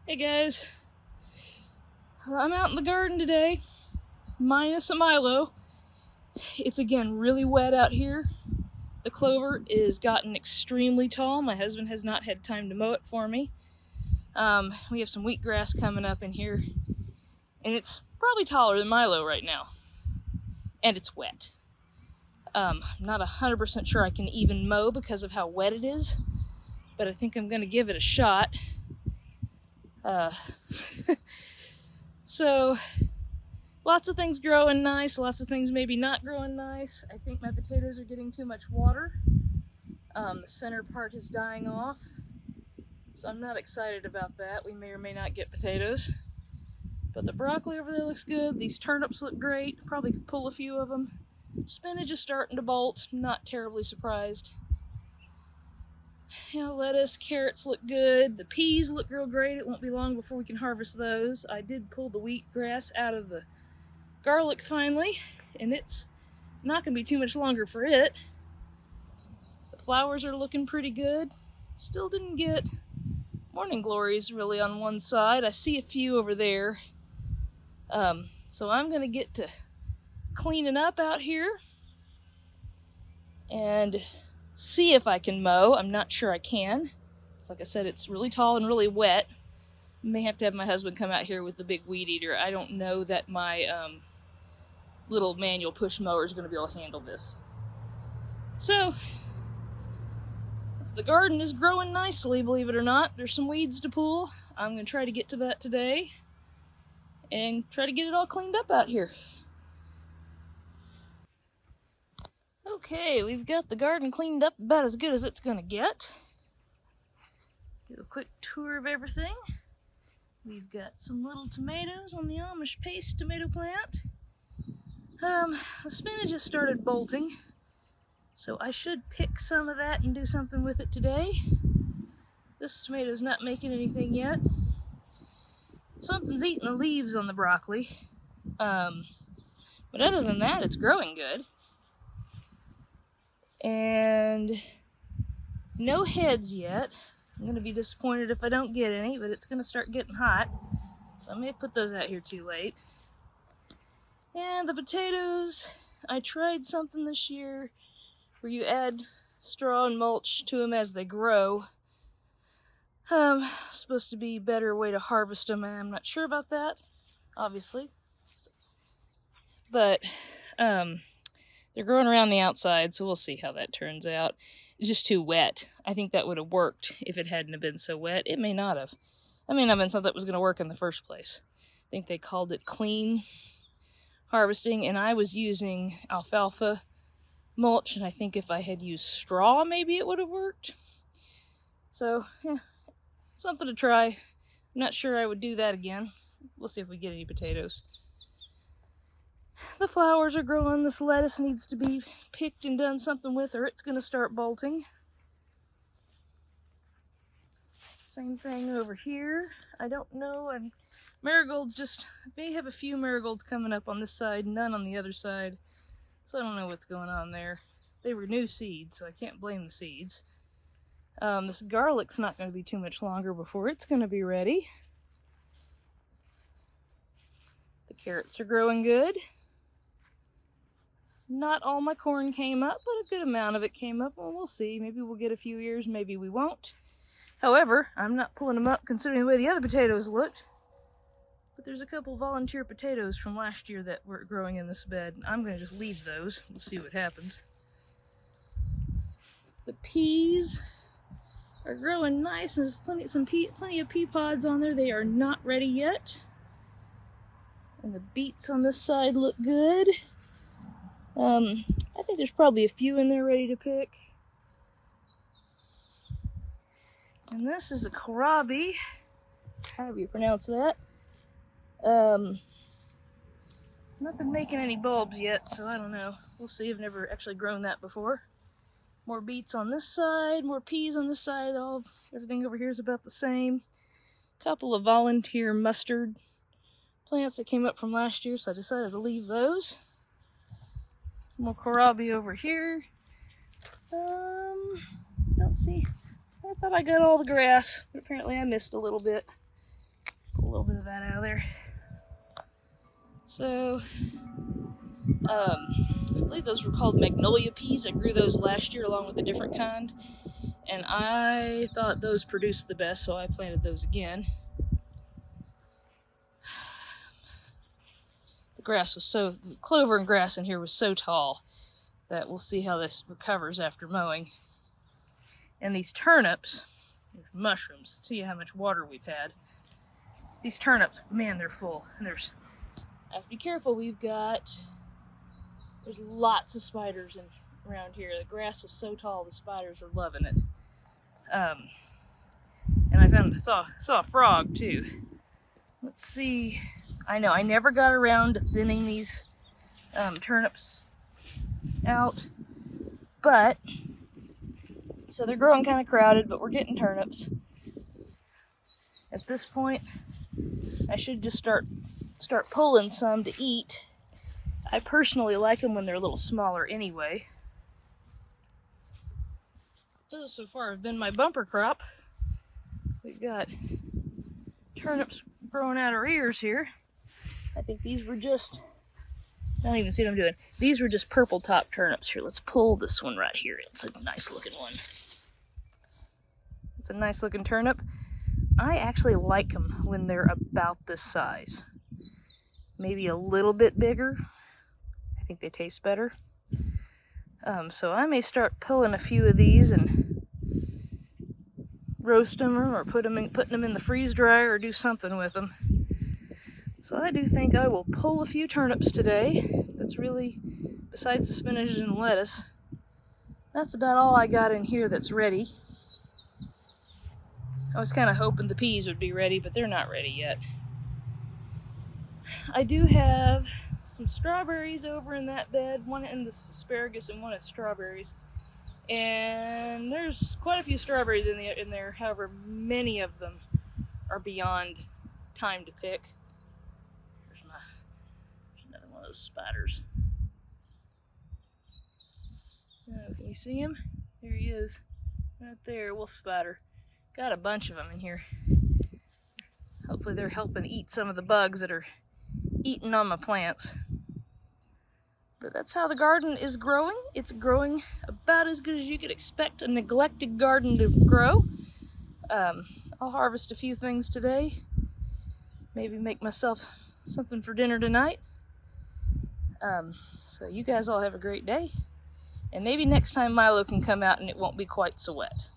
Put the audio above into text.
Hey guys, I'm out in the garden today, minus a Milo. It's again really wet out here. The clover is gotten extremely tall. My husband has not had time to mow it for me. We have some wheatgrass coming up in here, and it's probably taller than Milo right now. And it's wet. I'm not 100% sure I can even mow because of how wet it is, but I think I'm going to give it a shot. So, lots of things growing nice, lots of things maybe not growing nice. I think my potatoes are getting too much water. The center part is dying off, so I'm not excited about that. We may or may not get potatoes. But the broccoli over there looks good. These turnips look great. Probably could pull a few of them. Spinach is starting to bolt. Not terribly surprised. Lettuce, carrots look good. The peas look real great. It won't be long before we can harvest those. I did pull the wheatgrass out of the garlic finally, and it's not going to be too much longer for it. The flowers are looking pretty good. Still didn't get morning glories really on one side. I see a few over there. So I'm going to get to cleaning up out here and see if I can mow. I'm not sure I can. Like I said, it's really tall and really wet. May have to have my husband come out here with the big weed eater. I don't know that my little manual push mower is going to be able to handle this. So the garden is growing nicely, believe it or not. There's some weeds to pull. I'm going to try to get to that today and try to get it all cleaned up out here. Okay, we've got the garden cleaned up about as good as it's going to get. Do a quick tour of everything. We've got some little tomatoes on the Amish paste tomato plant. The spinach has started bolting, so I should pick some of that and do something with it today. This tomato's not making anything yet. Something's eating the leaves on the broccoli. But other than that, it's growing good. And no heads yet. I'm going to be disappointed if I don't get any, but it's going to start getting hot. So I may put those out here too late. And the potatoes, I tried something this year where you add straw and mulch to them as they grow. Supposed to be a better way to harvest them. I'm not sure about that, obviously. But they're growing around the outside, so we'll see how that turns out. It's just too wet. I think that would have worked if it hadn't have been so wet. It may not have. That may not have been something that was going to work in the first place. I think they called it clean harvesting, and I was using alfalfa mulch, and I think if I had used straw, maybe it would have worked. So, yeah, something to try. I'm not sure I would do that again. We'll see if we get any potatoes. The flowers are growing. This lettuce needs to be picked and done something with, or it's going to start bolting. Same thing over here. I don't know. And marigolds may have a few marigolds coming up on this side, none on the other side. So I don't know what's going on there. They were new seeds, so I can't blame the seeds. This garlic's not going to be too much longer before it's going to be ready. The carrots are growing good. Not all my corn came up, but a good amount of it came up. Well, we'll see. Maybe we'll get a few ears, maybe we won't. However, I'm not pulling them up considering the way the other potatoes looked. But there's a couple volunteer potatoes from last year that were growing in this bed. I'm going to just leave those. We'll see what happens. The peas are growing nice, and there's plenty of pea pods on there. They are not ready yet. And the beets on this side look good. I think there's probably a few in there ready to pick. And this is a kohlrabi, however you pronounce that. Nothing making any bulbs yet, so I don't know. We'll see. I've never actually grown that before. More beets on this side, more peas on this side. Everything over here is about the same. A couple of volunteer mustard plants that came up from last year, so I decided to leave those. More kohlrabi over here. Don't see. I thought I got all the grass, but apparently I missed a little bit. Move that out of there. So, I believe those were called magnolia peas. I grew those last year along with a different kind, and I thought those produced the best, so I planted those again. The clover and grass in here was so tall that we'll see how this recovers after mowing. And these turnips, mushrooms, see how much water we've had. These turnips, man, they're full. And I have to be careful, there's lots of spiders around here. The grass was so tall, the spiders were loving it. And I saw a frog too. Let's see. I know I never got around to thinning these turnips out, but so they're growing kind of crowded, but we're getting turnips. At this point, I should just start pulling some to eat. I personally like them when they're a little smaller anyway. Those so far have been my bumper crop. We've got turnips growing out our ears here. I think these were just, I don't even see what I'm doing. These were just purple top turnips. Here, let's pull this one right here. It's a nice looking one. It's a nice looking turnip. I actually like them when they're about this size. Maybe a little bit bigger. I think they taste better. So I may start pulling a few of these and roast them or putting them in the freeze dryer or do something with them. So I do think I will pull a few turnips today. That's really, besides the spinach and lettuce, that's about all I got in here that's ready. I was kind of hoping the peas would be ready, but they're not ready yet. I do have some strawberries over in that bed, one in this asparagus and one is strawberries. And there's quite a few strawberries in there, however, many of them are beyond time to pick. There's another one of those spiders. Oh, can you see him? There he is, right there, wolf spider. Got a bunch of them in here. Hopefully they're helping eat some of the bugs that are eating on my plants. But that's how the garden is growing. It's growing about as good as you could expect a neglected garden to grow. I'll harvest a few things today. Maybe make myself something for dinner tonight. So you guys all have a great day. And maybe next time Milo can come out and it won't be quite so wet.